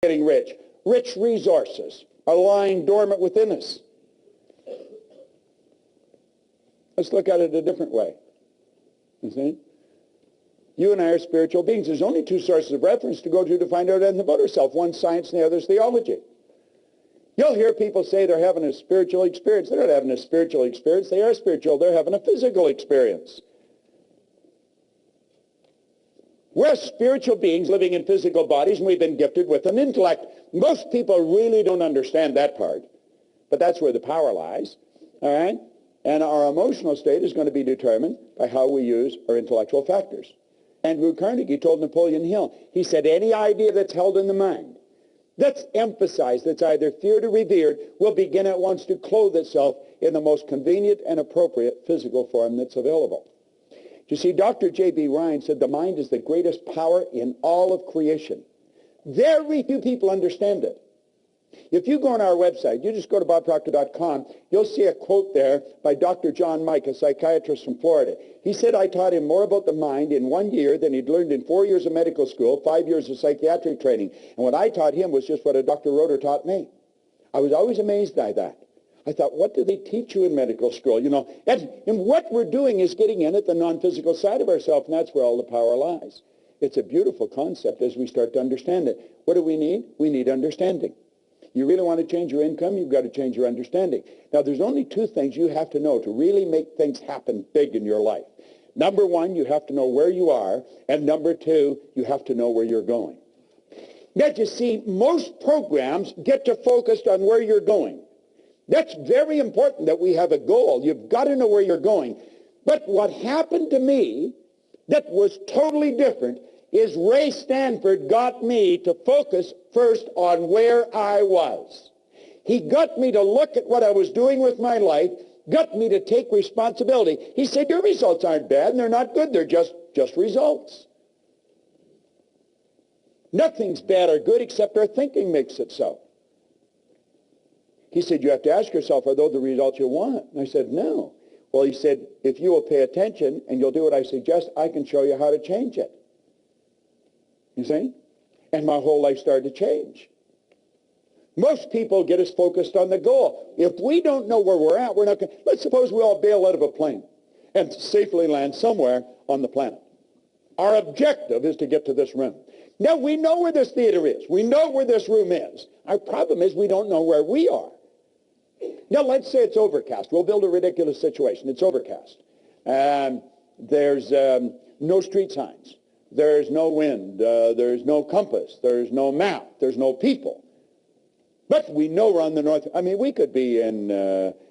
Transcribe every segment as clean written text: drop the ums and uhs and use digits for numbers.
getting rich. Rich resources are lying dormant within us. Let's look at it a different way. You see? You and I are spiritual beings. There's only two sources of reference to go to find out anything about ourselves. One's science and the other's theology. You'll hear people say they're having a spiritual experience. They're not having a spiritual experience. They are spiritual. They're having a physical experience. We're spiritual beings living in physical bodies, and we've been gifted with an intellect. Most people really don't understand that part. But that's where the power lies. All right? And our emotional state is going to be determined by how we use our intellectual factors. Andrew Carnegie told Napoleon Hill, he said, any idea that's held in the mind, that's emphasized, that's either feared or revered, will begin at once to clothe itself in the most convenient and appropriate physical form that's available. You see, Dr. J.B. Ryan said the mind is the greatest power in all of creation. Very few people understand it. If you go on our website, you just go to bobproctor.com, you'll see a quote there by Dr. John Mike, a psychiatrist from Florida. He said, I taught him more about the mind in 1 year than he'd learned in 4 years of medical school, 5 years of psychiatric training. And what I taught him was just what a Dr. Roeder taught me. I was always amazed by that. I thought, what do they teach you in medical school? You know, and what we're doing is getting in at the non-physical side of ourselves, and that's where all the power lies. It's a beautiful concept as we start to understand it. What do we need? We need understanding. You really want to change your income, you've got to change your understanding. Now, there's only two things you have to know to really make things happen big in your life. Number one, you have to know where you are, and number two, you have to know where you're going. Now, you see, most programs get to focus on where you're going. That's very important that we have a goal. You've got to know where you're going. But what happened to me that was totally different is Ray Stanford got me to focus first on where I was. He got me to look at what I was doing with my life, got me to take responsibility. He said, your results aren't bad and they're not good, they're just results. Nothing's bad or good except our thinking makes it so. He said, you have to ask yourself, are those the results you want? And I said, no. Well, he said, if you will pay attention and you'll do what I suggest, I can show you how to change it. You see? And my whole life started to change. Most people get us focused on the goal. If we don't know where we're at, we're not going to... Let's suppose we all bail out of a plane and safely land somewhere on the planet. Our objective is to get to this room. Now, we know where this theater is. We know where this room is. Our problem is we don't know where we are. Now, let's say it's overcast. We'll build a ridiculous situation. It's overcast. There's no street signs. There's no wind. There's no compass. There's no map. There's no people. But we know we're on the north. I mean, we could be in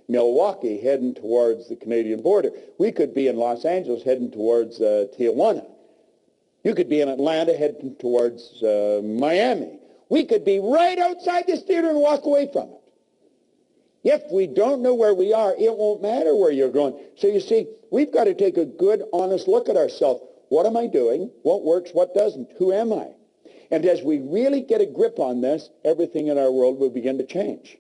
Milwaukee heading towards the Canadian border. We could be in Los Angeles heading towards Tijuana. You could be in Atlanta heading towards Miami. We could be right outside this theater and walk away from it. If we don't know where we are, it won't matter where you're going. So you see, we've got to take a good, honest look at ourselves. What am I doing? What works? What doesn't? Who am I? And as we really get a grip on this, everything in our world will begin to change.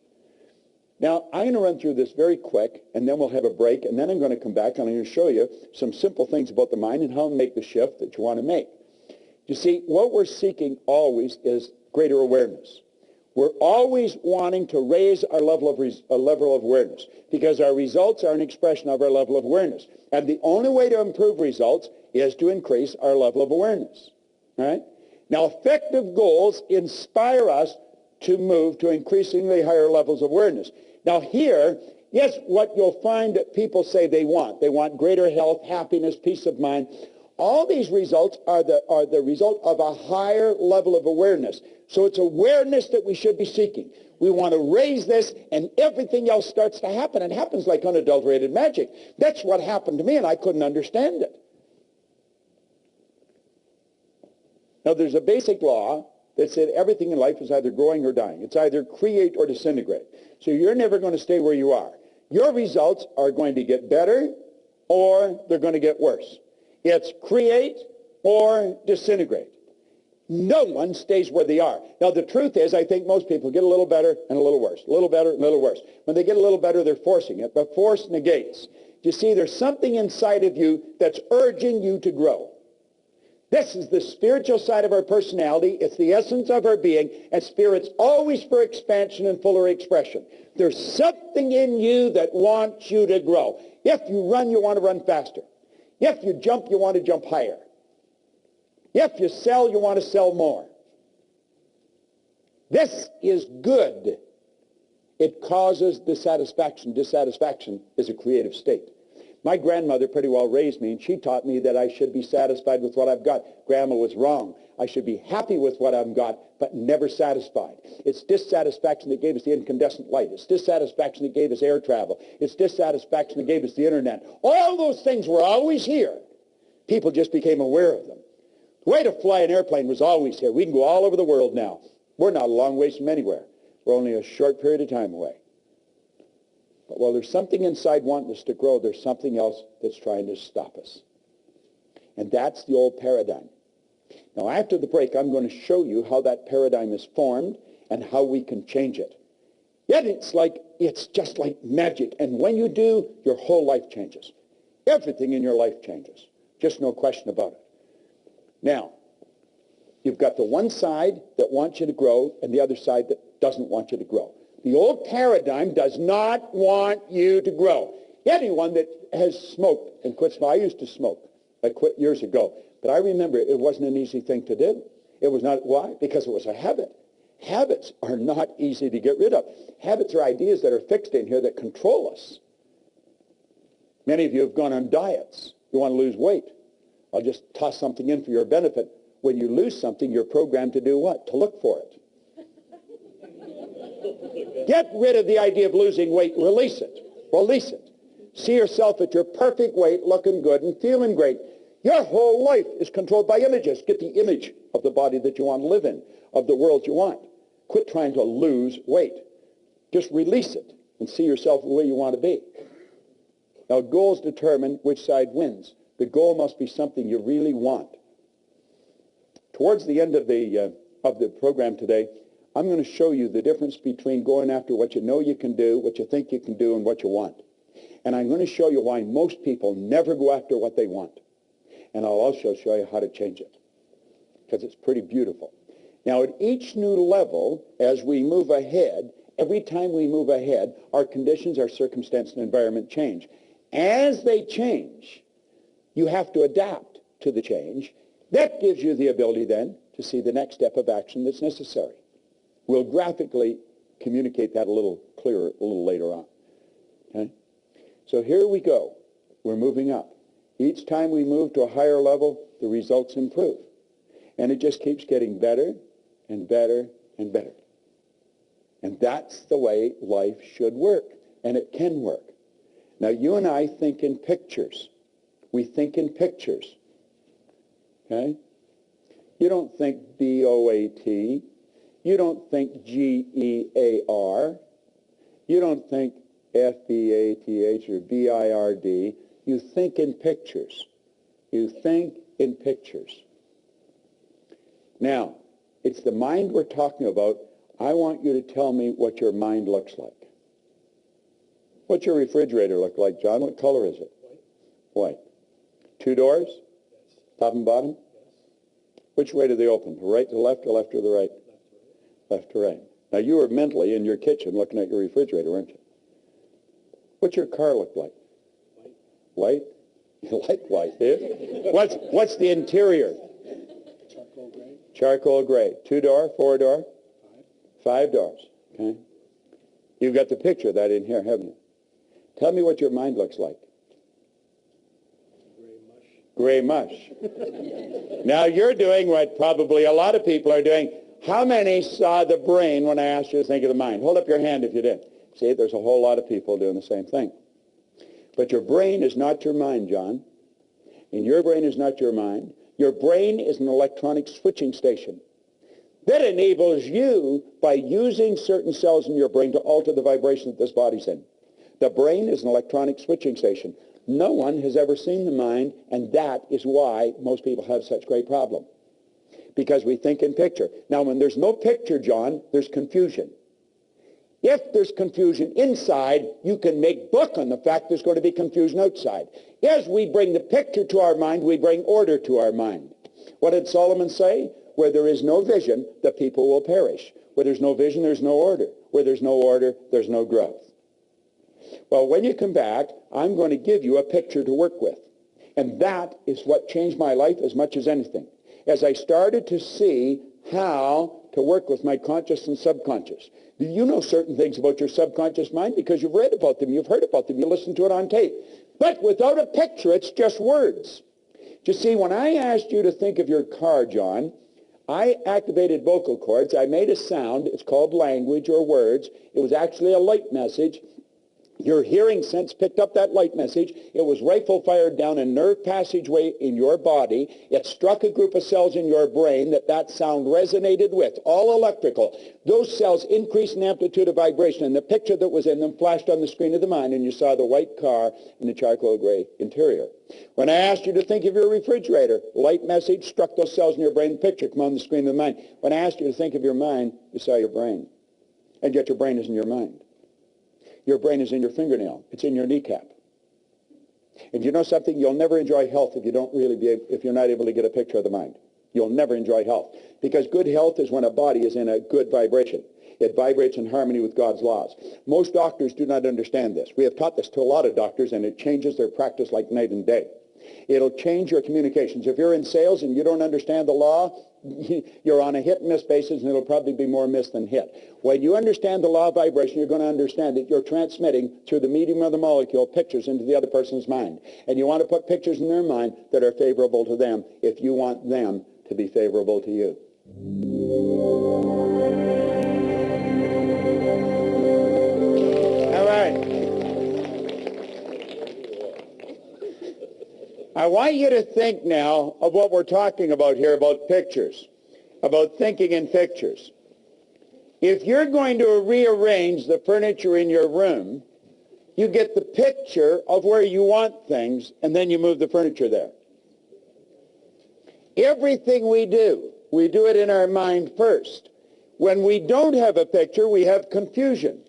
Now, I'm going to run through this very quick, and then we'll have a break, and then I'm going to come back and I'm going to show you some simple things about the mind and how to make the shift that you want to make. You see, what we're seeking always is greater awareness. We're always wanting to raise our level of awareness because our results are an expression of our level of awareness. And the only way to improve results is to increase our level of awareness. All right? Now, effective goals inspire us to move to increasingly higher levels of awareness. Now here, yes, what you'll find that people say they want greater health, happiness, peace of mind. All these results are the result of a higher level of awareness. So it's awareness that we should be seeking. We want to raise this, and everything else starts to happen. It happens like unadulterated magic. That's what happened to me, and I couldn't understand it. Now, there's a basic law that said everything in life is either growing or dying. It's either create or disintegrate. So you're never going to stay where you are. Your results are going to get better or they're going to get worse. It's create or disintegrate. No one stays where they are. Now, the truth is, I think most people get a little better and a little worse, a little better and a little worse. When they get a little better, they're forcing it, but force negates. You see, there's something inside of you that's urging you to grow. This is the spiritual side of our personality. It's the essence of our being, and spirit's always for expansion and fuller expression. There's something in you that wants you to grow. If you run, you want to run faster. If you jump, you want to jump higher. If you sell, you want to sell more. This is good. It causes dissatisfaction. Dissatisfaction is a creative state. My grandmother pretty well raised me, and she taught me that I should be satisfied with what I've got. Grandma was wrong. I should be happy with what I've got, but never satisfied. It's dissatisfaction that gave us the incandescent light. It's dissatisfaction that gave us air travel. It's dissatisfaction that gave us the internet. All those things were always here. People just became aware of them. The way to fly an airplane was always here. We can go all over the world now. We're not a long ways from anywhere. We're only a short period of time away. But while there's something inside wanting us to grow, there's something else that's trying to stop us. And that's the old paradigm. Now, after the break, I'm going to show you how that paradigm is formed and how we can change it. Yet it's just like magic. And when you do, your whole life changes. Everything in your life changes. Just no question about it. Now, you've got the one side that wants you to grow and the other side that doesn't want you to grow. The old paradigm does not want you to grow. Anyone that has smoked and quit smoking, I used to smoke. I quit years ago. But I remember it wasn't an easy thing to do. It was not. Why? Because it was a habit. Habits are not easy to get rid of. Habits are ideas that are fixed in here that control us. Many of you have gone on diets. You want to lose weight. I'll just toss something in for your benefit. When you lose something, you're programmed to do what? To look for it. Get rid of the idea of losing weight. Release it. Release it. See yourself at your perfect weight, looking good and feeling great. Your whole life is controlled by images. Get the image of the body that you want to live in, of the world you want. Quit trying to lose weight. Just release it and see yourself the way you want to be. Now, goals determine which side wins. The goal must be something you really want. Towards the end of the program today, I'm going to show you the difference between going after what you know you can do, what you think you can do, and what you want. And I'm going to show you why most people never go after what they want. And I'll also show you how to change it, because it's pretty beautiful. Now, at each new level, as we move ahead, every time we move ahead, our conditions, our circumstance, and environment change. As they change, you have to adapt to the change. That gives you the ability then to see the next step of action that's necessary. We'll graphically communicate that a little clearer a little later on. Okay? So here we go. We're moving up. Each time we move to a higher level, the results improve. And it just keeps getting better and better and better. And that's the way life should work. And it can work. Now, you and I think in pictures. We think in pictures. Okay? You don't think B-O-A-T. You don't think G-E-A-R. You don't think F-B-A-T-H or B-I-R-D. You think in pictures. You think in pictures. Now, it's the mind we're talking about. I want you to tell me what your mind looks like. What's your refrigerator look like, John? What color is it? White. 2 doors? Yes. Top and bottom? Yes. Which way do they open? Right to left or left to the right? Left Left to right. to right. Now, you were mentally in your kitchen looking at your refrigerator, weren't you? What's your car look like? White. White? You like white, eh? What's the interior? Charcoal gray. Charcoal gray. 2-door, 4-door? 5. 5 doors. Okay. You've got the picture of that in here, haven't you? Tell me what your mind looks like. Gray mush. Gray mush. Now you're doing what probably a lot of people are doing. How many saw the brain when I asked you to think of the mind? Hold up your hand if you did. See, there's a whole lot of people doing the same thing. But your brain is not your mind, John. And your brain is not your mind. Your brain is an electronic switching station that enables you, by using certain cells in your brain, to alter the vibration that this body's in. The brain is an electronic switching station. No one has ever seen the mind, and that is why most people have such great problem. Because we think in picture. Now, when there's no picture, John, there's confusion. If there's confusion inside, you can make book on the fact there's going to be confusion outside. As we bring the picture to our mind, we bring order to our mind. What did Solomon say? Where there is no vision, the people will perish. Where there's no vision, there's no order. Where there's no order, there's no growth. Well, when you come back, I'm going to give you a picture to work with. And that is what changed my life as much as anything. As I started to see how to work with my conscious and subconscious. Do you know certain things about your subconscious mind? Because you've read about them, you've heard about them, you listened to it on tape. But without a picture, it's just words. You see, when I asked you to think of your car, John, I activated vocal cords. I made a sound. It's called language or words. It was actually a light message. Your hearing sense picked up that light message. It was rifle fired down a nerve passageway in your body. It struck a group of cells in your brain that sound resonated with, all electrical. Those cells increased in amplitude of vibration, and the picture that was in them flashed on the screen of the mind, and you saw the white car and the charcoal gray interior. When I asked you to think of your refrigerator, light message struck those cells in your brain, picture come on the screen of the mind. When I asked you to think of your mind, you saw your brain. And yet your brain isn't your mind. Your brain is in your fingernail. It's in your kneecap. And you know something? You'll never enjoy health if you're not able to get a picture of the mind. You'll never enjoy health. Because good health is when a body is in a good vibration. It vibrates in harmony with God's laws. Most doctors do not understand this. We have taught this to a lot of doctors, and it changes their practice like night and day. It'll change your communications. If you're in sales and you don't understand the law, you're on a hit-and-miss basis, and it'll probably be more miss than hit. When you understand the law of vibration, you're going to understand that you're transmitting through the medium of the molecule pictures into the other person's mind. And you want to put pictures in their mind that are favorable to them if you want them to be favorable to you. All right. I want you to think now of what we're talking about here, about pictures, about thinking in pictures. If you're going to rearrange the furniture in your room, you get the picture of where you want things, and then you move the furniture there. Everything we do it in our mind first. When we don't have a picture, we have confusion.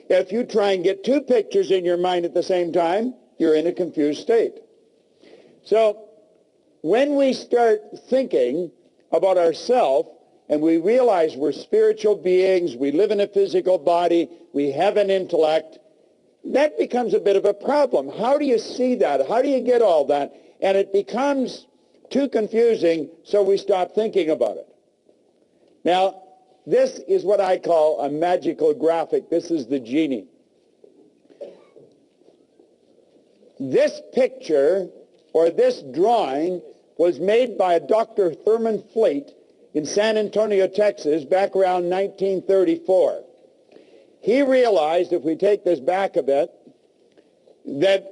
If you try and get two pictures in your mind at the same time, you're in a confused state. So when we start thinking about ourselves and we realize we're spiritual beings, we live in a physical body, we have an intellect, that becomes a bit of a problem. How do you see that? How do you get all that? And it becomes too confusing, so we stop thinking about it. Now, this is what I call a magical graphic. This is the genie. This picture, or this drawing, was made by a Dr. Thurman Fleet in San Antonio, Texas, back around 1934. He realized, if we take this back a bit, that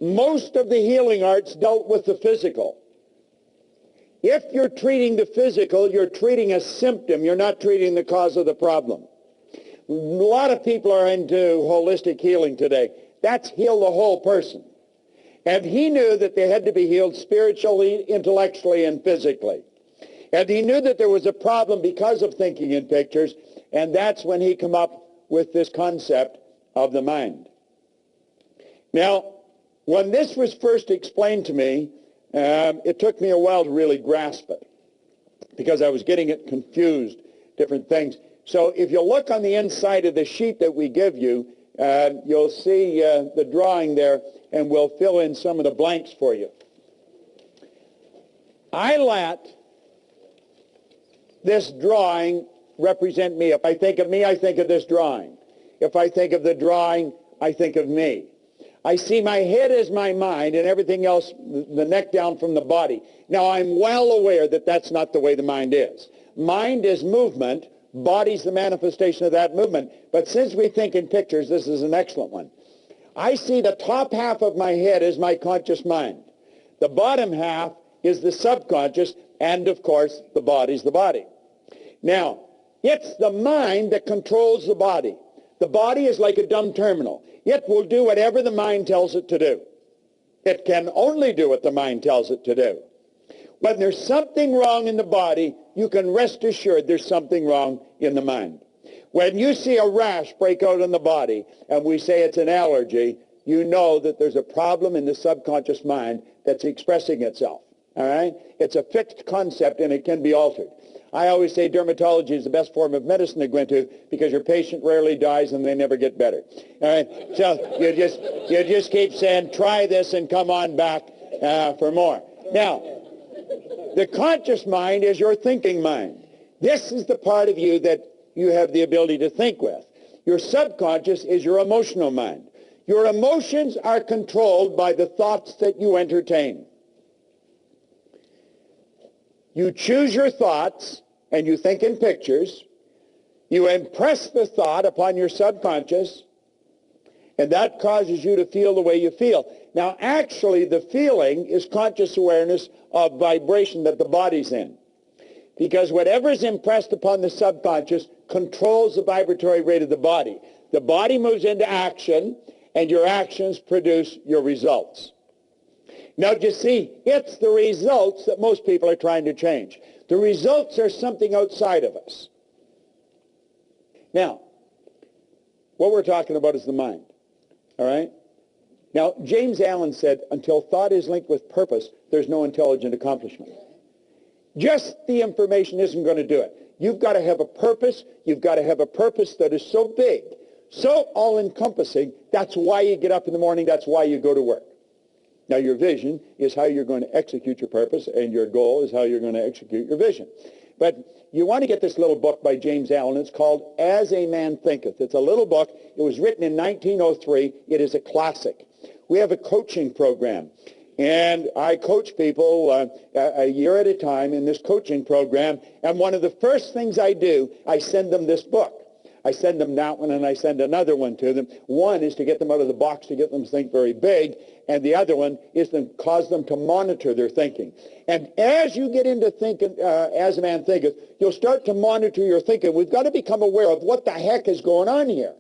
most of the healing arts dealt with the physical. If you're treating the physical, you're treating a symptom. You're not treating the cause of the problem. A lot of people are into holistic healing today. That's heal the whole person. And he knew that they had to be healed spiritually, intellectually, and physically. And he knew that there was a problem because of thinking in pictures, and that's when he came up with this concept of the mind. Now, when this was first explained to me, it took me a while to really grasp it because I was getting it confused, different things. So if you look on the inside of the sheet that we give you, you'll see the drawing there, and we'll fill in some of the blanks for you. I let this drawing represent me. If I think of me, I think of this drawing. If I think of the drawing, I think of me. I see my head as my mind and everything else, the neck down from the body. Now, I'm well aware that that's not the way the mind is. Mind is movement. Body's the manifestation of that movement. But since we think in pictures, this is an excellent one. I see the top half of my head as my conscious mind. The bottom half is the subconscious, and of course, the body's the body. Now, it's the mind that controls the body. The body is like a dumb terminal. It will do whatever the mind tells it to do. It can only do what the mind tells it to do. When there's something wrong in the body, you can rest assured there's something wrong in the mind. When you see a rash break out in the body, and we say it's an allergy, you know that there's a problem in the subconscious mind that's expressing itself. All right? It's a fixed concept, and it can be altered. I always say dermatology is the best form of medicine to go into because your patient rarely dies and they never get better. All right? So you just keep saying, try this and come on back for more. Now, the conscious mind is your thinking mind. This is the part of you that you have the ability to think with. Your subconscious is your emotional mind. Your emotions are controlled by the thoughts that you entertain. You choose your thoughts and you think in pictures. You impress the thought upon your subconscious, and that causes you to feel the way you feel. Now, actually, the feeling is conscious awareness of vibration that the body's in. Because whatever is impressed upon the subconscious controls the vibratory rate of the body. The body moves into action, and your actions produce your results. Now, you see, it's the results that most people are trying to change. The results are something outside of us. Now, what we're talking about is the mind, all right? Now, James Allen said, until thought is linked with purpose, there's no intelligent accomplishment. Just the information isn't going to do it. You've got to have a purpose. You've got to have a purpose that is so big, so all-encompassing. That's why you get up in the morning. That's why you go to work. Now, your vision is how you're going to execute your purpose, and your goal is how you're going to execute your vision. But you want to get this little book by James Allen. It's called As a Man Thinketh. It's a little book. It was written in 1903. It is a classic. We have a coaching program, and I coach people a year at a time in this coaching program, and one of the first things I do, I send them this book. I send them that one, and I send another one to them. One is to get them out of the box, to get them to think very big, and the other one is to cause them to monitor their thinking. And as you get into thinking, as a man thinketh, you'll start to monitor your thinking. We've got to become aware of what the heck is going on here.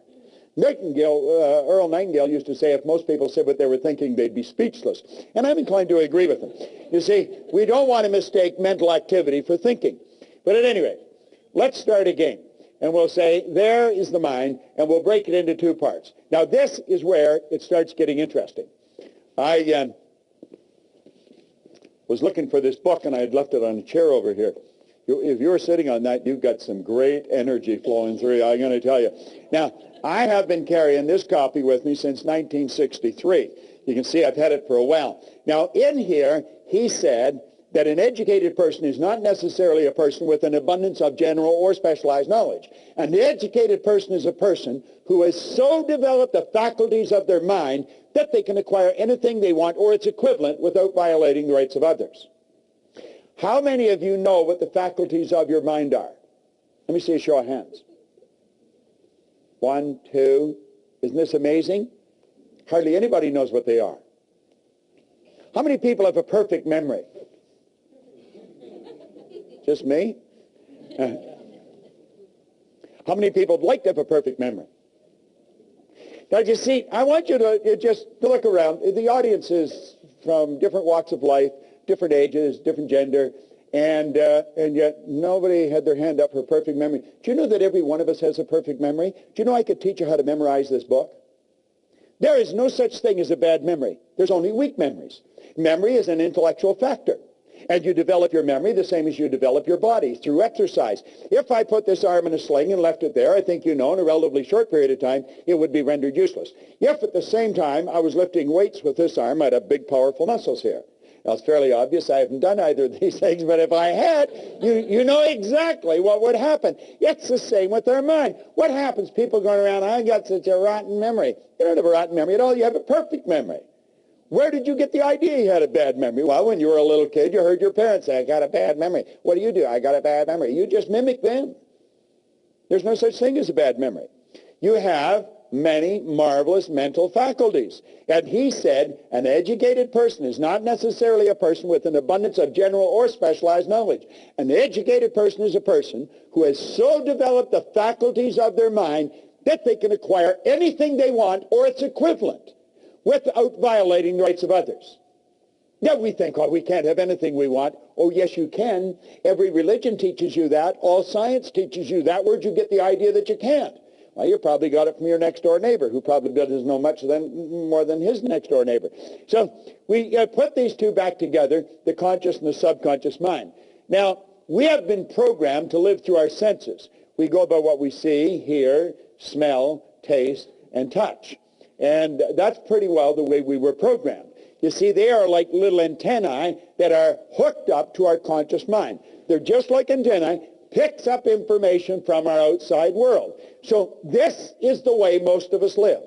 Earl Nightingale used to say if most people said what they were thinking, they'd be speechless. And I'm inclined to agree with him. You see, we don't want to mistake mental activity for thinking. But at any rate, let's start again. And we'll say, there is the mind, and we'll break it into two parts. Now, this is where it starts getting interesting. I was looking for this book, and I had left it on a chair over here. If you're sitting on that, you've got some great energy flowing through you, I'm going to tell you. Now, I have been carrying this copy with me since 1963. You can see I've had it for a while. Now, in here, he said that an educated person is not necessarily a person with an abundance of general or specialized knowledge. An educated person is a person who has so developed the faculties of their mind that they can acquire anything they want or its equivalent without violating the rights of others. How many of you know what the faculties of your mind are? Let me see a show of hands. 1, 2. Isn't this amazing? Hardly anybody knows what they are. How many people have a perfect memory? Just me? How many people would like to have a perfect memory? Now, you see, I want you to just look around. The audience is from different walks of life, different ages, different gender, and yet nobody had their hand up for perfect memory. Do you know that every one of us has a perfect memory? Do you know I could teach you how to memorize this book? There is no such thing as a bad memory. There's only weak memories. Memory is an intellectual factor. And you develop your memory the same as you develop your body, through exercise. If I put this arm in a sling and left it there, I think you know in a relatively short period of time, it would be rendered useless. If at the same time I was lifting weights with this arm, I'd have big, powerful muscles here. Now, it's fairly obvious I haven't done either of these things, but if I had, you know exactly what would happen. It's the same with our mind. What happens? People going around, I got such a rotten memory. You don't have a rotten memory at all. You have a perfect memory. Where did you get the idea you had a bad memory? Well, when you were a little kid, you heard your parents say, I got a bad memory. What do? I got a bad memory. You just mimic them. There's no such thing as a bad memory. You have many marvelous mental faculties. And he said, an educated person is not necessarily a person with an abundance of general or specialized knowledge. An educated person is a person who has so developed the faculties of their mind that they can acquire anything they want or its equivalent without violating the rights of others. Now we think, oh, we can't have anything we want. Oh, yes, you can. Every religion teaches you that. All science teaches you that. Where'd you get the idea that you can't? Well, you probably got it from your next door neighbor, who probably doesn't know much more than his next door neighbor. So we put these two back together, the conscious and the subconscious mind. Now, we have been programmed to live through our senses. We go by what we see, hear, smell, taste, and touch. And that's pretty well the way we were programmed. You see, they are like little antennae that are hooked up to our conscious mind. They're just like antennae, picks up information from our outside world. So this is the way most of us live.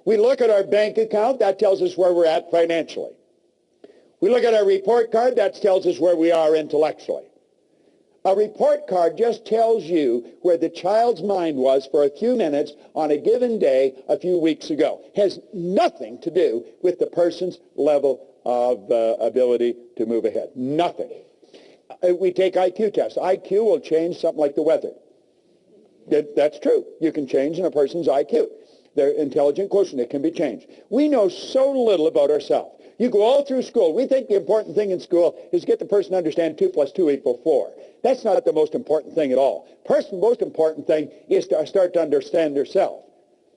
We look at our bank account, that tells us where we're at financially. We look at our report card, that tells us where we are intellectually. A report card just tells you where the child's mind was for a few minutes on a given day a few weeks ago. Has nothing to do with the person's level of ability to move ahead. Nothing. We take IQ tests. IQ will change something like the weather. That's true. You can change in a person's IQ. Their intelligent quotient, it can be changed. We know so little about ourselves. You go all through school. We think the important thing in school is to get the person to understand 2 + 2 = 4. That's not the most important thing at all. The most important thing is to start to understand yourself.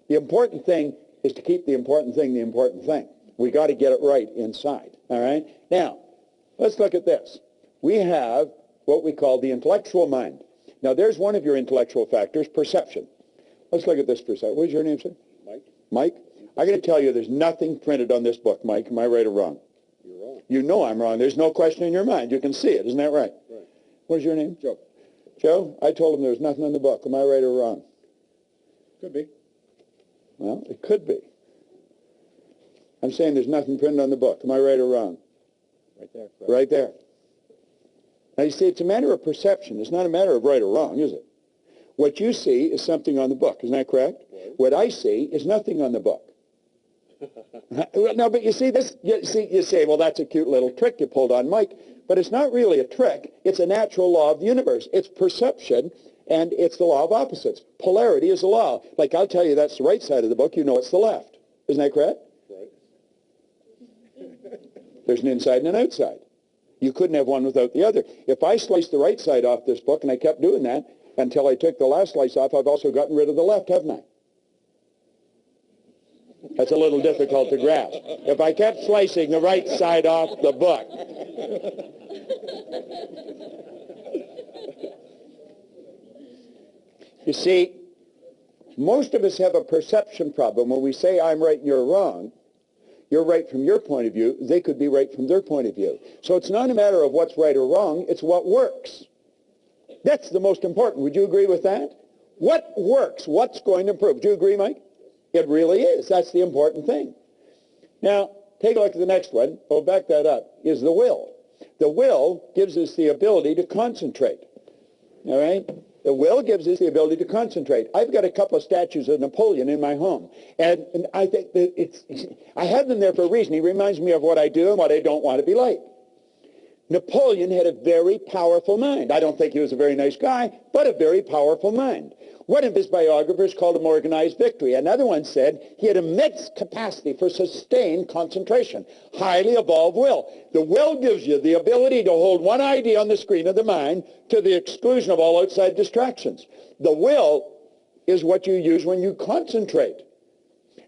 The important thing is to keep the important thing the important thing. We got to get it right inside. All right? Now, let's look at this. We have what we call the intellectual mind. Now, there's one of your intellectual factors, perception. Let's look at this for a second. What's your name, sir? Mike? Mike? I got to tell you, there's nothing printed on this book, Mike. Am I right or wrong? You're wrong. You know I'm wrong. There's no question in your mind. You can see it. Isn't that right? Right. What is your name? Joe. Joe, I told him there was nothing in the book. Am I right or wrong? Could be. Well, it could be. I'm saying there's nothing printed on the book. Am I right or wrong? Right there. Right there. Now, you see, it's a matter of perception. It's not a matter of right or wrong, is it? What you see is something on the book. Isn't that correct? Right. What I see is nothing on the book. No, but you see this. You say, well, that's a cute little trick you pulled on Mike. But it's not really a trick. It's a natural law of the universe. It's perception, and it's the law of opposites. Polarity is a law. Like, I'll tell you that's the right side of the book. You know it's the left. Isn't that correct? Right. There's an inside and an outside. You couldn't have one without the other. If I sliced the right side off this book, and I kept doing that until I took the last slice off, I've also gotten rid of the left, haven't I? That's a little difficult to grasp. If I kept slicing the right side off the book. You see, most of us have a perception problem. When we say I'm right and you're wrong, you're right from your point of view. They could be right from their point of view. So it's not a matter of what's right or wrong. It's what works. That's the most important. Would you agree with that? What works? What's going to improve? Do you agree, Mike? It really is. That's the important thing. Now, take a look at the next one. We'll back that up, is the will. The will gives us the ability to concentrate. All right? The will gives us the ability to concentrate. I've got a couple of statues of Napoleon in my home. And I think that I have them there for a reason. He reminds me of what I do and what I don't want to be like. Napoleon had a very powerful mind. I don't think he was a very nice guy, but a very powerful mind. One of his biographers called him organized victory. Another one said he had immense capacity for sustained concentration, highly evolved will. The will gives you the ability to hold one idea on the screen of the mind to the exclusion of all outside distractions. The will is what you use when you concentrate.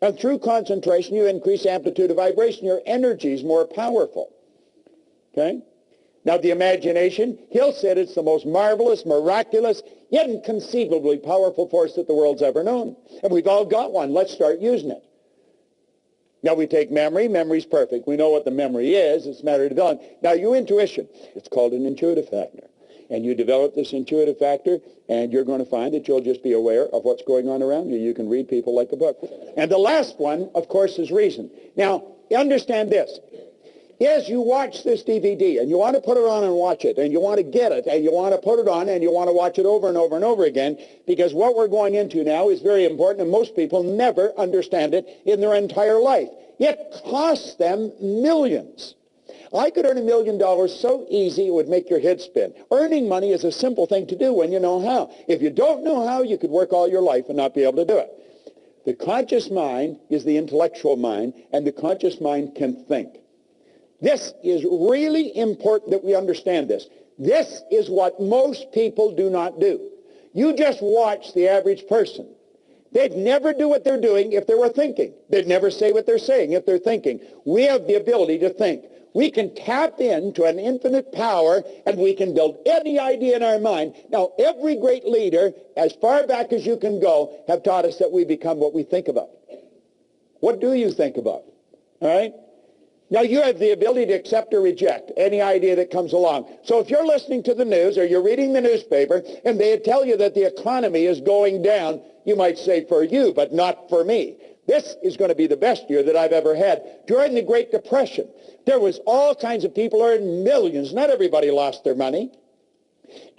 And through concentration, you increase amplitude of vibration. Your energy is more powerful. Okay? Now, the imagination, Hill said it's the most marvelous, miraculous, inconceivably powerful force that the world's ever known. And we've all got one. Let's start using it. Now, we take memory. Memory's perfect. We know what the memory is. It's a matter of developing. Now, your intuition, it's called an intuitive factor. And you develop this intuitive factor, and you're going to find that you'll just be aware of what's going on around you. You can read people like a book. And the last one, of course, is reason. Now, understand this. Yes, you watch this DVD, and you want to put it on and watch it, and you want to get it, and you want to put it on, and you want to watch it over and over and over again, because what we're going into now is very important, and most people never understand it in their entire life. It costs them millions. I could earn $1 million so easy it would make your head spin. Earning money is a simple thing to do when you know how. If you don't know how, you could work all your life and not be able to do it. The conscious mind is the intellectual mind, and the conscious mind can think. This is really important that we understand this. This is what most people do not do. You just watch the average person. They'd never do what they're doing if they were thinking. They'd never say what they're saying if they're thinking. We have the ability to think. We can tap into an infinite power, and we can build any idea in our mind. Now, every great leader, as far back as you can go, have taught us that we become what we think about. What do you think about? All right? Now, you have the ability to accept or reject any idea that comes along. So if you're listening to the news or you're reading the newspaper and they tell you that the economy is going down, you might say, for you, but not for me. This is going to be the best year that I've ever had. During the Great Depression, there was all kinds of people earning millions. Not everybody lost their money.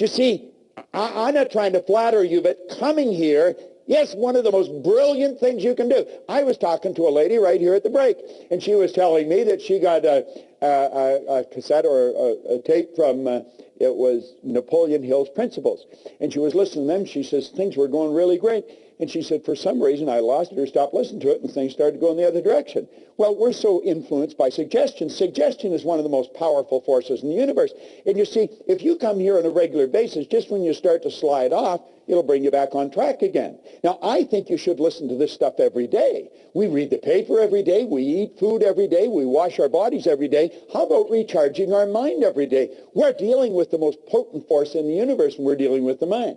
You see, I'm not trying to flatter you, but coming here, yes, one of the most brilliant things you can do. I was talking to a lady right here at the break, and she was telling me that she got a cassette or a tape from, it was Napoleon Hill's Principles. And she was listening to them. She says, things were going really great. And she said, for some reason, I lost it or stopped listening to it, and things started going the other direction. Well, we're so influenced by suggestion. Suggestion is one of the most powerful forces in the universe. And you see, if you come here on a regular basis, just when you start to slide off, it'll bring you back on track again. Now, I think you should listen to this stuff every day. We read the paper every day. We eat food every day. We wash our bodies every day. How about recharging our mind every day? We're dealing with the most potent force in the universe, and we're dealing with the mind.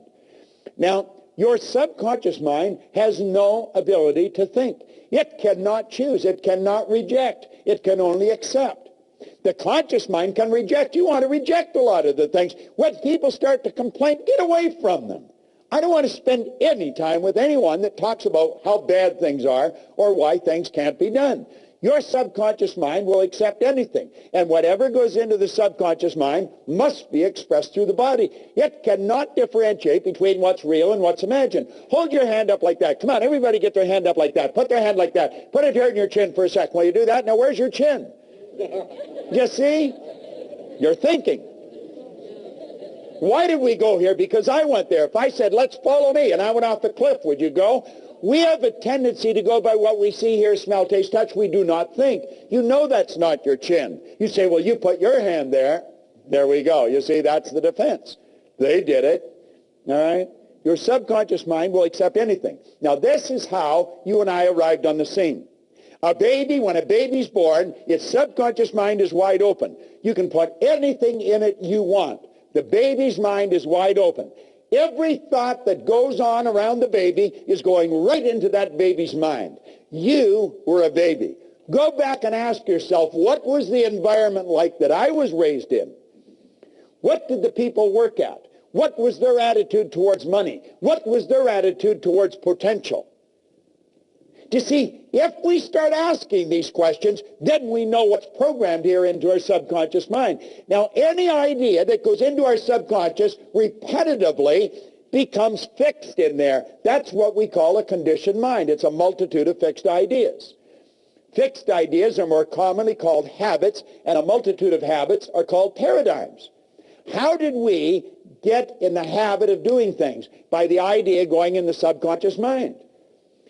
Now, your subconscious mind has no ability to think. It cannot choose. It cannot reject. It can only accept. The conscious mind can reject. You want to reject a lot of the things. When people start to complain, get away from them. I don't want to spend any time with anyone that talks about how bad things are or why things can't be done. Your subconscious mind will accept anything, and whatever goes into the subconscious mind must be expressed through the body. It cannot differentiate between what's real and what's imagined. Hold your hand up like that. Come on, everybody get their hand up like that. Put their hand like that. Put it here in your chin for a second. While you do that, now where's your chin? You see? You're thinking. Why did we go here? Because I went there. If I said, let's follow me, and I went off the cliff, would you go? We have a tendency to go by what we see, hear, smell, taste, touch. We do not think. You know that's not your chin. You say, well, you put your hand there. There we go. You see, that's the defense. They did it. All right? Your subconscious mind will accept anything. Now, this is how you and I arrived on the scene. A baby, when a baby's born, its subconscious mind is wide open. You can put anything in it you want. The baby's mind is wide open. Every thought that goes on around the baby is going right into that baby's mind. You were a baby. Go back and ask yourself, what was the environment like that I was raised in? What did the people work at? What was their attitude towards money? What was their attitude towards potential? You see, if we start asking these questions, then we know what's programmed here into our subconscious mind. Now, any idea that goes into our subconscious repetitively becomes fixed in there. That's what we call a conditioned mind. It's a multitude of fixed ideas. Fixed ideas are more commonly called habits, and a multitude of habits are called paradigms. How did we get in the habit of doing things? By the idea going in the subconscious mind.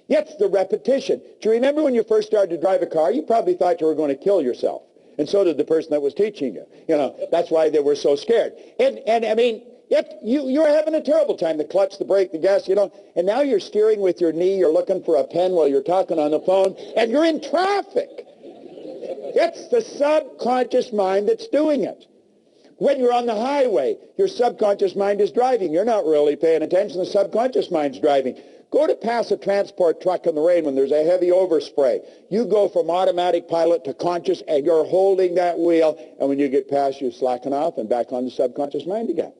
It's the repetition. Do you remember when you first started to drive a car? You probably thought you were going to kill yourself. And so did the person that was teaching you. You know, that's why they were so scared. And I mean, you're having a terrible time. The clutch, the brake, the gas, you know. And now you're steering with your knee. You're looking for a pen while you're talking on the phone. And you're in traffic. It's the subconscious mind that's doing it. When you're on the highway, your subconscious mind is driving. You're not really paying attention. The subconscious mind's driving. Go to pass a transport truck in the rain when there's a heavy overspray. You go from automatic pilot to conscious, and you're holding that wheel, and when you get past, you slacken off and back on the subconscious mind again.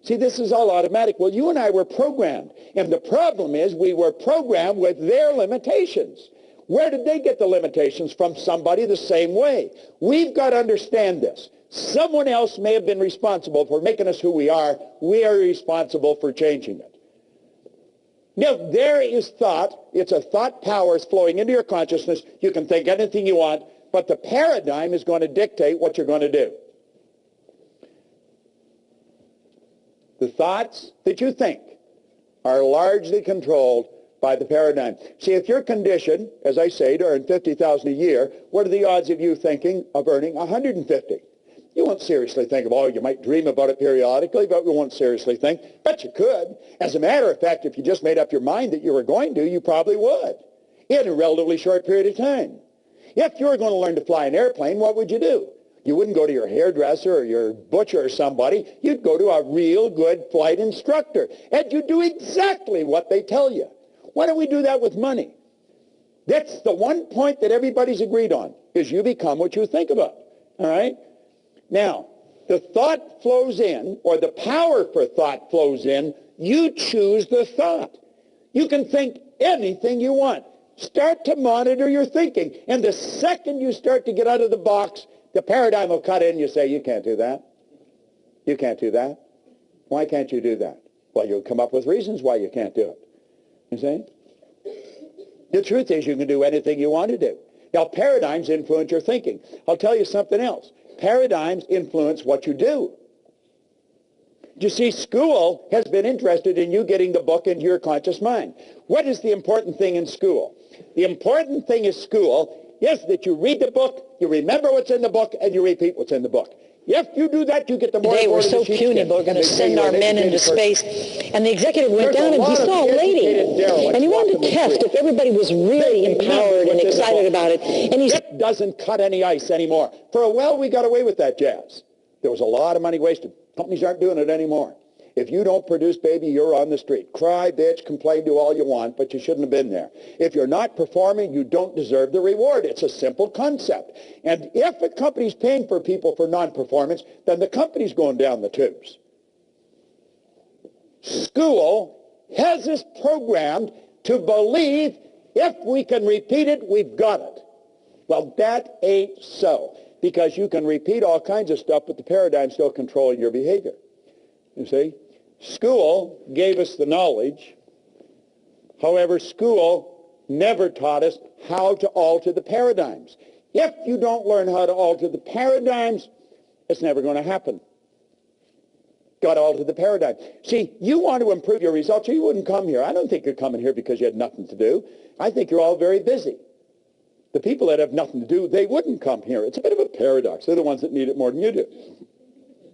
See, this is all automatic. Well, you and I were programmed, and the problem is we were programmed with their limitations. Where did they get the limitations? From somebody the same way. We've got to understand this. Someone else may have been responsible for making us who we are. We are responsible for changing it. Now, there is thought. It's a thought power is flowing into your consciousness. You can think anything you want, but the paradigm is going to dictate what you're going to do. The thoughts that you think are largely controlled by the paradigm. See, if you're conditioned, as I say, to earn $50,000 a year, what are the odds of you thinking of earning $150,000? You won't seriously think of, oh, you might dream about it periodically, but you won't seriously think. But you could. As a matter of fact, if you just made up your mind that you were going to, you probably would in a relatively short period of time. If you were going to learn to fly an airplane, what would you do? You wouldn't go to your hairdresser or your butcher or somebody. You'd go to a real good flight instructor, and you'd do exactly what they tell you. Why don't we do that with money? That's the one point that everybody's agreed on, is you become what you think about, all right? Now, the thought flows in, or the power for thought flows in. You choose the thought. You can think anything you want. Start to monitor your thinking. And the second you start to get out of the box, the paradigm will cut in. You say, you can't do that. You can't do that. Why can't you do that? Well, you'll come up with reasons why you can't do it. You see? The truth is you can do anything you want to do. Now, paradigms influence your thinking. I'll tell you something else. Paradigms influence what you do. You see, school has been interested in you getting the book into your conscious mind. What is the important thing in school? The important thing in school is that you read the book, you remember what's in the book, and you repeat what's in the book. If you do that, you get the more. Today we're so puny, we're going to send our men into space. And the executive went down and he saw a lady. And he wanted to test if everybody was really empowered and excited about it. And he It doesn't cut any ice anymore. For a while, we got away with that jazz. There was a lot of money wasted. Companies aren't doing it anymore. If you don't produce, baby, you're on the street. Cry, bitch, complain, do all you want, but you shouldn't have been there. If you're not performing, you don't deserve the reward. It's a simple concept. And if a company's paying for people for non-performance, then the company's going down the tubes. School has us programmed to believe if we can repeat it, we've got it. Well, that ain't so, because you can repeat all kinds of stuff, but the paradigm's still controlling your behavior. You see? School gave us the knowledge. However, school never taught us how to alter the paradigms. If you don't learn how to alter the paradigms, it's never going to happen. Got to alter the paradigm. See, you want to improve your results, or you wouldn't come here. I don't think you're coming here because you had nothing to do. I think you're all very busy. The people that have nothing to do, they wouldn't come here. It's a bit of a paradox. They're the ones that need it more than you do.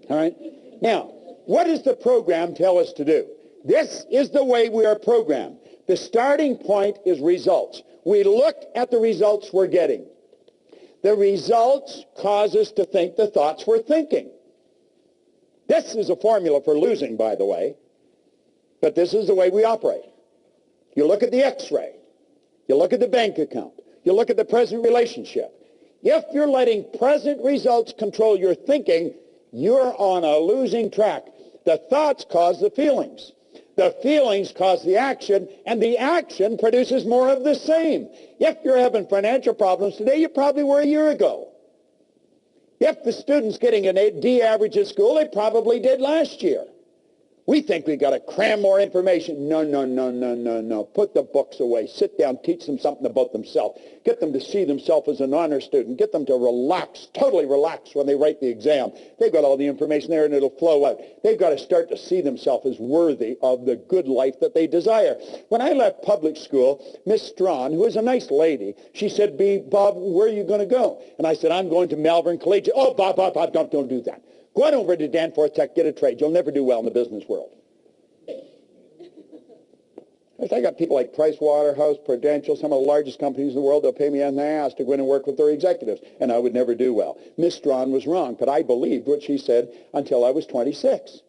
All right? Now, what does the program tell us to do? This is the way we are programmed. The starting point is results. We look at the results we're getting. The results cause us to think the thoughts we're thinking. This is a formula for losing, by the way, but this is the way we operate. You look at the x-ray. You look at the bank account. You look at the present relationship. If you're letting present results control your thinking, you're on a losing track. The thoughts cause the feelings. The feelings cause the action, and the action produces more of the same. If you're having financial problems today, you probably were a year ago. If the student's getting an D average at school, they probably did last year. We think we got to cram more information. No, no, no, no, no, no. Put the books away. Sit down. Teach them something about themselves. Get them to see themselves as an honor student. Get them to relax, totally relax when they write the exam. They've got all the information there and it'll flow out. They've got to start to see themselves as worthy of the good life that they desire. When I left public school, Miss Strawn, who was a nice lady, she said, Bob, where are you going to go? And I said, I'm going to Malvern Collegiate. Oh, Bob, don't do that. Go on over to Danforth Tech, get a trade. You'll never do well in the business world. I got people like Price Waterhouse, Prudential, some of the largest companies in the world. They'll pay me anything I ask to go in and work with their executives, and I would never do well. Miss Strawn was wrong, but I believed what she said until I was 26.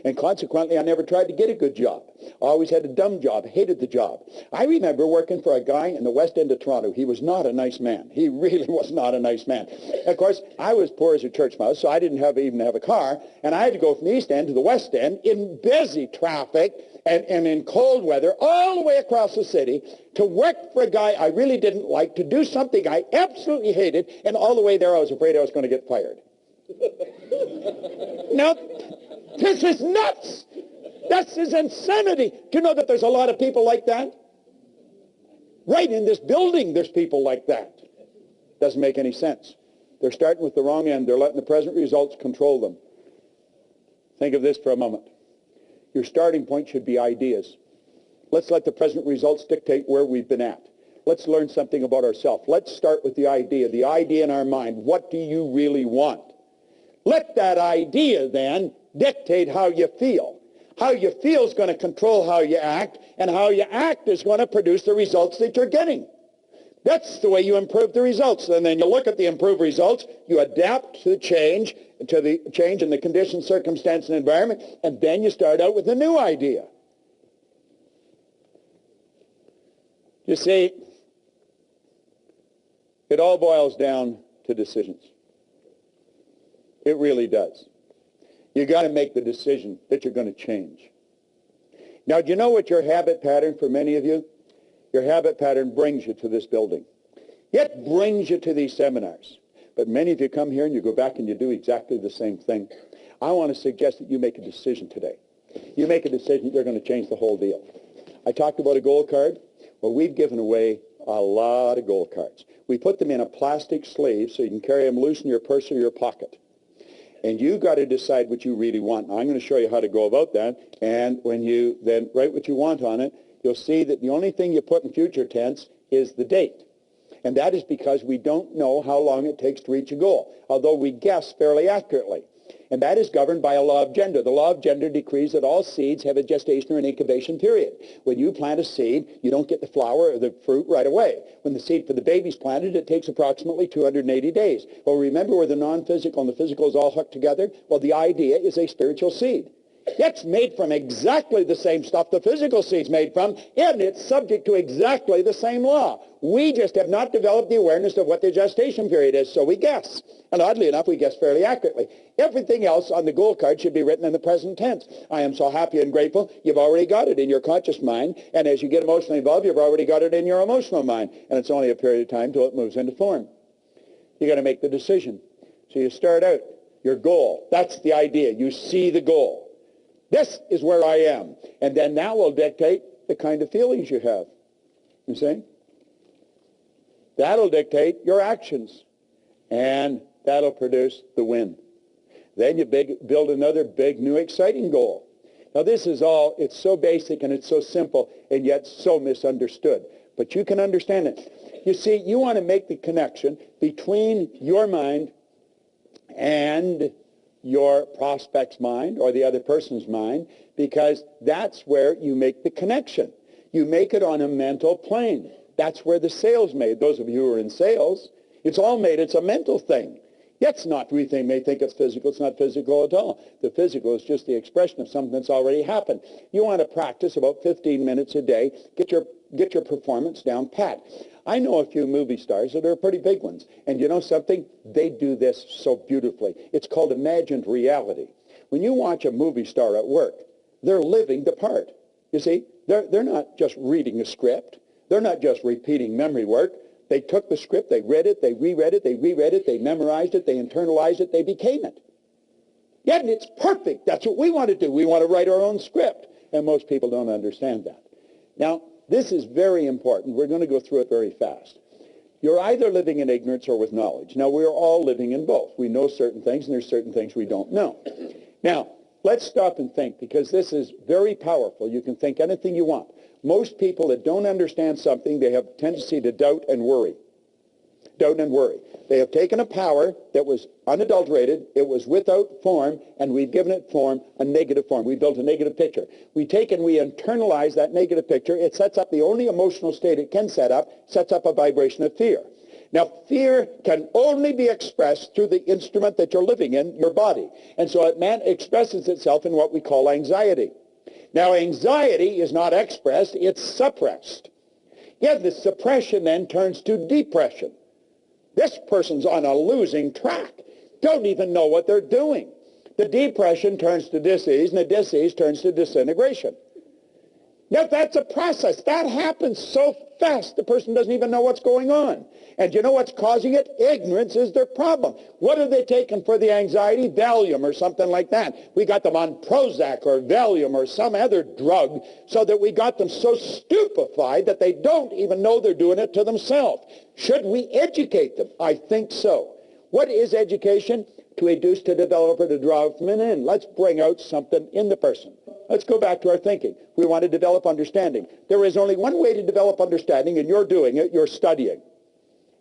And consequently, I never tried to get a good job. I always had a dumb job, hated the job. I remember working for a guy in the West End of Toronto. He was not a nice man. He really was not a nice man. Of course, I was poor as a church mouse, so I didn't even have a car, and I had to go from the East End to the West End in busy traffic and in cold weather all the way across the city to work for a guy I really didn't like, to do something I absolutely hated, and all the way there I was afraid I was going to get fired. Now, this is nuts. This is insanity. Do you know that there's a lot of people like that? Right in this building, there's people like that. Doesn't make any sense. They're starting with the wrong end. They're letting the present results control them. Think of this for a moment. Your starting point should be ideas. Let's let the present results dictate where we've been at. Let's learn something about ourselves. Let's start with the idea in our mind. What do you really want? Let that idea then dictate how you feel. How you feel is going to control how you act, and how you act is going to produce the results that you're getting. That's the way you improve the results. And then you look at the improved results, you adapt to the change in the conditions, circumstance, and environment, and then you start out with a new idea. You see, it all boils down to decisions. It really does. You got to make the decision that you're going to change. Now, do you know what your habit pattern for many of you? Your habit pattern brings you to this building. It brings you to these seminars. But many of you come here and you go back and you do exactly the same thing. I want to suggest that you make a decision today. You make a decision, you're going to change the whole deal. I talked about a gold card. Well, we've given away a lot of gold cards. We put them in a plastic sleeve so you can carry them loose in your purse or your pocket. And you've got to decide what you really want. Now, I'm going to show you how to go about that. And when you then write what you want on it, you'll see that the only thing you put in future tense is the date. And that is because we don't know how long it takes to reach a goal, although we guess fairly accurately. And that is governed by a law of gender. The law of gender decrees that all seeds have a gestation or an incubation period. When you plant a seed, you don't get the flower or the fruit right away. When the seed for the baby's planted, it takes approximately 280 days. Well, remember where the non-physical and the physical is all hooked together? Well, the idea is a spiritual seed. It's made from exactly the same stuff the physical seed's made from, and it's subject to exactly the same law. We just have not developed the awareness of what the gestation period is, so we guess. And oddly enough, we guess fairly accurately. Everything else on the gold card should be written in the present tense. I am so happy and grateful. You've already got it in your conscious mind, and as you get emotionally involved, you've already got it in your emotional mind, and it's only a period of time till it moves into form. You got to make the decision. So you start out, your goal. That's the idea. You see the goal. This is where I am. And then that will dictate the kind of feelings you have. You see? That'll dictate your actions. And that'll produce the win. Then you build another big, new, exciting goal. Now this is all, it's so basic and it's so simple and yet so misunderstood. But you can understand it. You see, you want to make the connection between your mind and your prospect's mind or the other person's mind, because that's where you make the connection. You make it on a mental plane. That's where the sale's made. Those of you who are in sales, it's all made. It's a mental thing. It's not, we may think it's physical. It's not physical at all. The physical is just the expression of something that's already happened. You want to practice about 15 minutes a day. Get your performance down pat. I know a few movie stars that are pretty big ones. And you know something? They do this so beautifully. It's called imagined reality. When you watch a movie star at work, they're living the part. You see, they're not just reading a script. They're not just repeating memory work. They took the script, they read it, they reread it, they reread it, they memorized it, they internalized it, they became it. Yet it's perfect. That's what we want to do. We want to write our own script. And most people don't understand that. Now, this is very important. We're going to go through it very fast. You're either living in ignorance or with knowledge. Now, we're all living in both. We know certain things, and there's certain things we don't know. Now, let's stop and think, because this is very powerful. You can think anything you want. Most people that don't understand something, they have a tendency to doubt and worry. Doubt and worry. They have taken a power that was unadulterated, it was without form, and we've given it form, a negative form. We built a negative picture. We take and we internalize that negative picture. It sets up the only emotional state it can set up, sets up a vibration of fear. Now, fear can only be expressed through the instrument that you're living in, your body. And so it expresses itself in what we call anxiety. Now, anxiety is not expressed, it's suppressed. Yet the suppression then turns to depression. This person's on a losing track. Don't even know what they're doing. The depression turns to disease, and the disease turns to disintegration. Now, that's a process. That happens so fast, the person doesn't even know what's going on. And you know what's causing it? Ignorance is their problem. What are they taking for the anxiety? Valium or something like that. We got them on Prozac or Valium or some other drug so that we got them so stupefied that they don't even know they're doing it to themselves. Should we educate them? I think so. What is education? To induce, to develop, or to draw from an end. Let's bring out something in the person. Let's go back to our thinking. We want to develop understanding. There is only one way to develop understanding, and you're doing it. You're studying.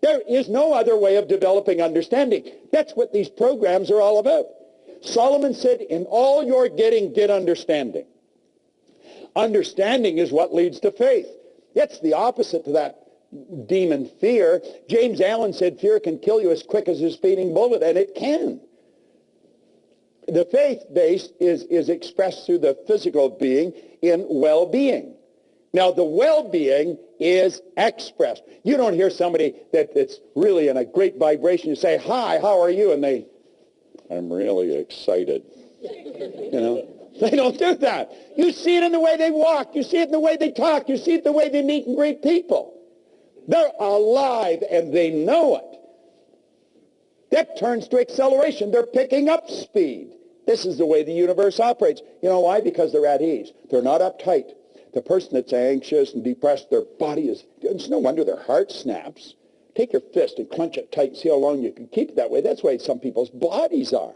There is no other way of developing understanding. That's what these programs are all about. Solomon said, in all you're getting, get understanding. Understanding is what leads to faith. It's the opposite to that demon fear. James Allen said fear can kill you as quick as a speeding bullet, and it can. The faith base is expressed through the physical being in well-being. Now, the well-being is expressed. You don't hear somebody that's really in a great vibration. You say, hi, how are you? And they, I'm really excited. You know, they don't do that. You see it in the way they walk. You see it in the way they talk. You see it in the way they meet and greet people. They're alive, and they know it. That turns to acceleration. They're picking up speed. This is the way the universe operates. You know why? Because they're at ease. They're not uptight. The person that's anxious and depressed, their body is, it's no wonder their heart snaps. Take your fist and clench it tight and see how long you can keep it that way. That's the way some people's bodies are.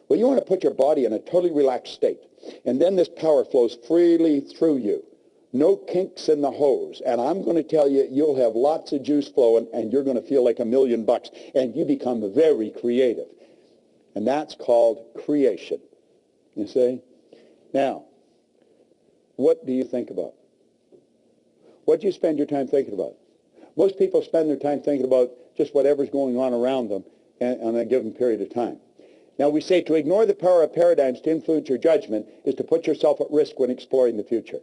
Well, you want to put your body in a totally relaxed state. And then this power flows freely through you. No kinks in the hose. And I'm going to tell you, you'll have lots of juice flowing, and you're going to feel like $1,000,000, and you become very creative. And that's called creation. You see? Now, what do you think about? What do you spend your time thinking about? Most people spend their time thinking about just whatever's going on around them on a given period of time. Now, we say to ignore the power of paradigms to influence your judgment is to put yourself at risk when exploring the future.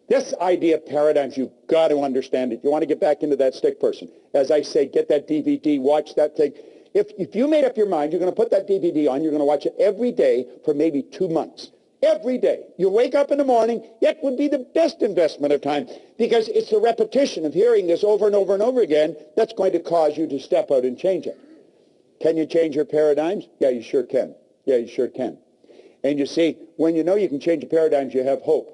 This idea of paradigms, you've got to understand it. You want to get back into that stick person. As I say, get that DVD, watch that thing. If you made up your mind, you're going to put that DVD on, you're going to watch it every day for maybe 2 months. Every day. You wake up in the morning, it would be the best investment of time, because it's the repetition of hearing this over and over and over again that's going to cause you to step out and change it. Can you change your paradigms? Yeah, you sure can. Yeah, you sure can. And you see, when you know you can change your paradigms, you have hope.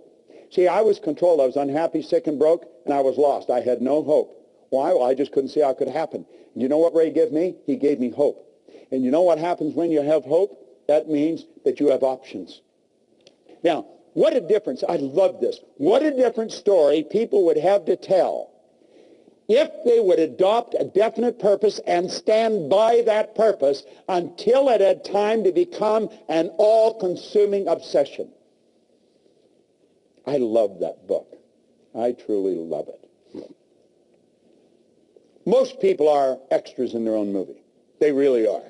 See, I was controlled. I was unhappy, sick, and broke, and I was lost. I had no hope. Why? Well, I just couldn't see how it could happen. And you know what Ray gave me? He gave me hope. And you know what happens when you have hope? That means that you have options. Now, what a difference. I love this. What a different story people would have to tell if they would adopt a definite purpose and stand by that purpose until it had time to become an all-consuming obsession. I love that book. I truly love it. Most people are extras in their own movie. They really are.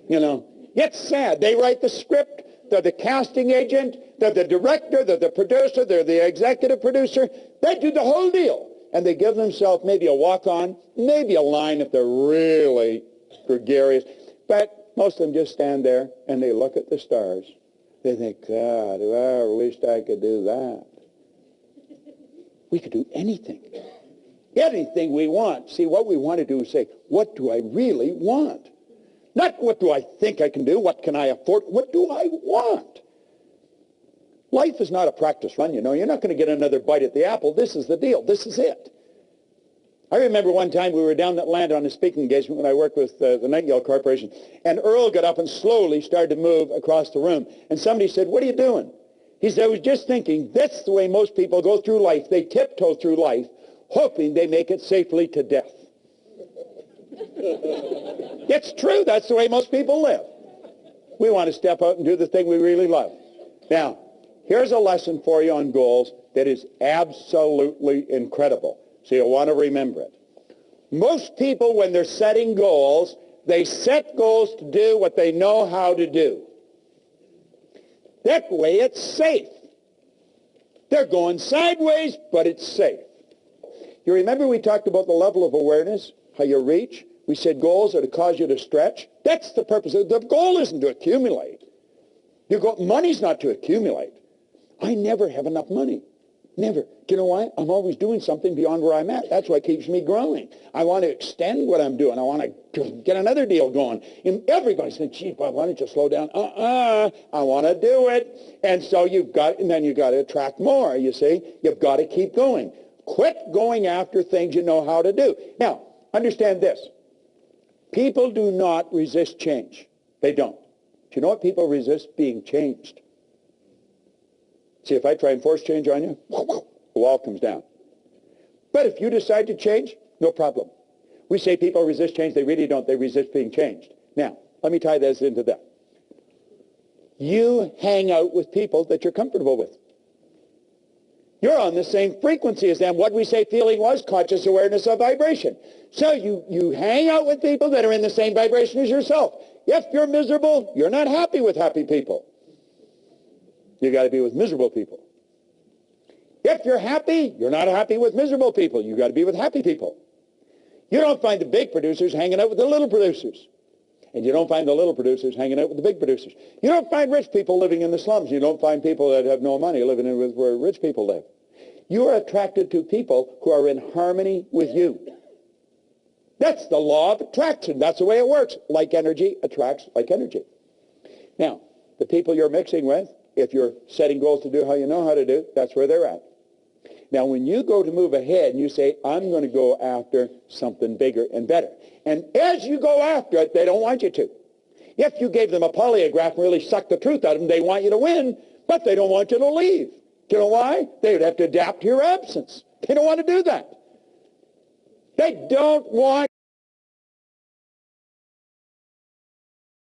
You know, it's sad. They write the script. They're the casting agent. They're the director. They're the producer. They're the executive producer. They do the whole deal. And they give themselves maybe a walk-on, maybe a line if they're really gregarious. But most of them just stand there and they look at the stars. They think, God, I wished I could do that. We could do anything. Anything we want. See, what we want to do is say, what do I really want? Not what do I think I can do, what can I afford, what do I want? Life is not a practice run, you know. You're not going to get another bite at the apple. This is the deal. This is it. I remember one time we were down in Atlanta on a speaking engagement when I worked with the Nightingale Corporation, and Earl got up and slowly started to move across the room. And somebody said, what are you doing? He said, I was just thinking, that's the way most people go through life. They tiptoe through life, hoping they make it safely to death. It's true. That's the way most people live. We want to step out and do the thing we really love. Now, here's a lesson for you on goals that is absolutely incredible. So you'll want to remember it. Most people, when they're setting goals, they set goals to do what they know how to do. That way it's safe. They're going sideways, but it's safe. You remember we talked about the level of awareness, how you reach? We said goals are to cause you to stretch. That's the purpose. The goal isn't to accumulate. Money's not to accumulate. I never have enough money. Never. Do you know why? I'm always doing something beyond where I'm at. That's what keeps me growing. I want to extend what I'm doing. I want to get another deal going. And everybody's saying, gee, Bob, why don't you slow down? I want to do it. And so then you've got to attract more, you see. You've got to keep going. Quit going after things you know how to do. Now, understand this. People do not resist change. They don't. Do you know what people resist? Being changed. See, if I try and force change on you, the wall comes down. But if you decide to change, no problem. We say people resist change. They really don't. They resist being changed. Now, let me tie this into that. You hang out with people that you're comfortable with. You're on the same frequency as them. What we say feeling was conscious awareness of vibration. So you hang out with people that are in the same vibration as yourself. If you're miserable, you're not happy with happy people. You got to be with miserable people. If you're happy, you're not happy with miserable people. You got to be with happy people. You don't find the big producers hanging out with the little producers. And you don't find the little producers hanging out with the big producers. You don't find rich people living in the slums. You don't find people that have no money living in where rich people live. You are attracted to people who are in harmony with you. That's the law of attraction. That's the way it works. Like energy attracts like energy. Now, the people you're mixing with, if you're setting goals to do how you know how to do, that's where they're at. Now, when you go to move ahead and you say, I'm going to go after something bigger and better. And as you go after it, they don't want you to. If you gave them a polygraph and really sucked the truth out of them, they want you to win, but they don't want you to leave. Do you know why? They would have to adapt to your absence. They don't want to do that. They don't want